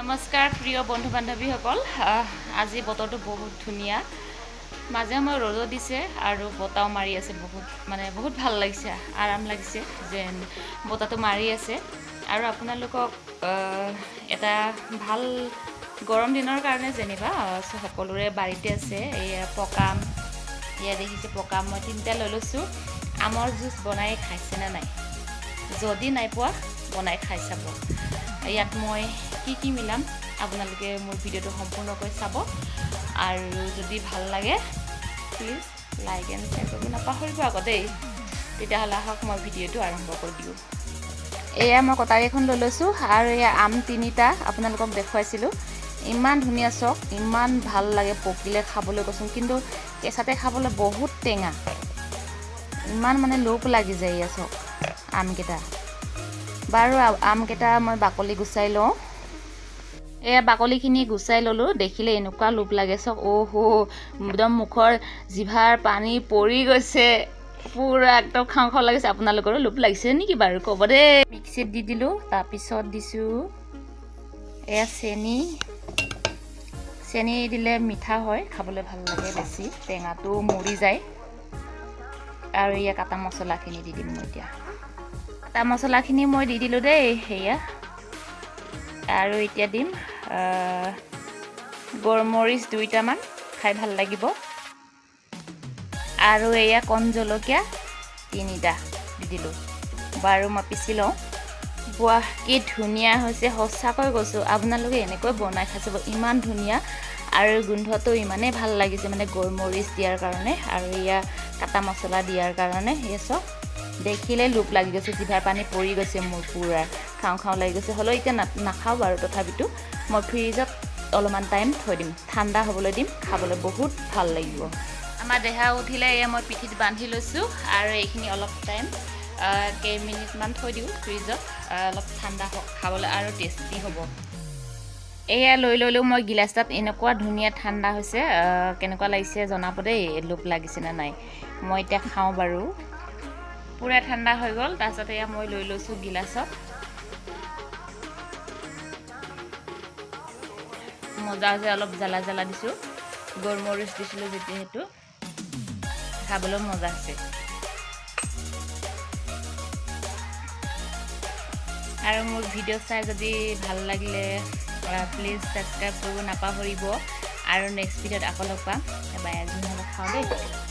নমস্কাৰ প্ৰিয় বন্ধু বান্ধৱীসকল আজি বতৰটো বহুত ধুনীয়া মাজে সময়ে ৰ'দ দিছে আৰু বতাহও মাৰি আছে বহুত ভাল লাগিছে আৰাম লাগিছে যেন বতাহটো মাৰি আছে আৰু আপোনালোকক এটা ভাল গৰম দিনৰ কাৰণে যেনিবা সকলোৰে বাৰীতে আছে এই পকাম ইয়া দেখিছে পকাম মই তিনিটা লৈ লৈছোঁ আমৰ জুচ বনাই খাইছেনে নাই যদি নাই পোৱা বনাই খাই চাব ইয়াত মই কি মিলাম আপোনালোকে মোৰ ভিডিঅ'টো সম্পূৰ্ণকৈ চাব আৰু যদি ভাল লাগে প্লিজ লাইক এণ্ড শ্বেয়াৰ কৰিব নাপাহৰিব আকৌ দেই তেতিয়াহ'লে আহক মই ভিডিঅ'টো আৰম্ভ কৰি দিওঁ এয়া মই কটাৰী এখন লৈ লৈছোঁ আৰু এয়া আম তিনিটা আপোনালোকক দেখুৱাইছিলোঁ ইমান ধুনীয়া চক ইমান ভাল লাগে পকিলে খাবলৈ কৈছোঁ কিন্তু কেঁচাতে খাবলৈ বহুত টেঙা ইমান মানে লোভ লাগি যায় এয়া চক আমকেইটা বাৰু আমকেইটা মই বাকলি গুচাই লওঁ এয়া বাকলিখিনি গুচাই ল'লোঁ দেখিলে এনেকুৱা লোভ লাগে চক অ'হো একদম মুখৰ জিভাৰ পানী পৰি গৈছে পুৰা একদম খাওঁ খাওঁ লাগিছে আপোনালোকৰো লোভ লাগিছে নেকি বাৰু ক'ব দেই মিক্সিত দি দিলোঁ তাৰপিছত দিছোঁ এয়া চেনি দিলে মিঠা হয় খাবলৈ ভাল লাগে বেছি টেঙাটো মৰি যায় আৰু এয়া কাটা মছলাখিনি দি দিম মই এতিয়া কাটা মছলাখিনি মই দি দিলোঁ দেই সেয়া আৰু এতিয়া দিম গোলমৰিচ দুইটামান খাই ভাল লাগিব আৰু এয়া কণ জলকীয়া তিনিটা দি দিলোঁ বাৰু মই পিচি লওঁ বাহ কি ধুনীয়া হৈছে সঁচাকৈ কৈছোঁ আপোনালোকে এনেকৈ বনাই খাই চাব ইমান ধুনীয়া আৰু গোন্ধটো ইমানেই ভাল লাগিছে মানে গোলমৰিচ দিয়াৰ কাৰণে আৰু এয়া কাটা মছলা দিয়াৰ কাৰণে এই চব দেখিলে লোভ লাগি গৈছে জিভাৰ পানী পৰি গৈছে মোৰ পুৰা খাওঁ খাওঁ লাগি গৈছে হ'লেও এতিয়া নাখাওঁ বাৰু তথাপিতো মই ফ্ৰিজত অলপমান টাইম থৈ দিম ঠাণ্ডা হ'বলৈ দিম খাবলৈ বহুত ভাল লাগিব আমাৰ দেহা উঠিলে এয়া মই পিঠিত বান্ধি লৈছোঁ আৰু এইখিনি অলপ টাইম কেইমিনিটমান থৈ দিওঁ ফ্ৰিজত অলপ ঠাণ্ডা হওক খাবলৈ আৰু টেষ্টি হ'ব এয়া লৈ ল'লেও মই গিলাচ তাত এনেকুৱা ধুনীয়া ঠাণ্ডা হৈছে কেনেকুৱা লাগিছে জনাব দেই লোভ লাগিছেনে নাই মই এতিয়া খাওঁ বাৰু পুৰা ঠাণ্ডা হৈ গ'ল তাৰপিছত এয়া মই লৈ লৈছোঁ গিলাচত মজা যে অলপ জ্বালা জ্বালা দিছোঁ গোলমৰিচ দিছিলোঁ যিহেতু খাবলৈ মজা আছে আৰু মোৰ ভিডিঅ' চাই যদি ভাল লাগিলে প্লিজ ছাবস্ক্ৰাইব কৰিব নাপাহৰিব আৰু নেক্সট ভিডিঅ'ত আকৌ লগ পাম এবাৰ এজন হ'লে খাওঁ দেই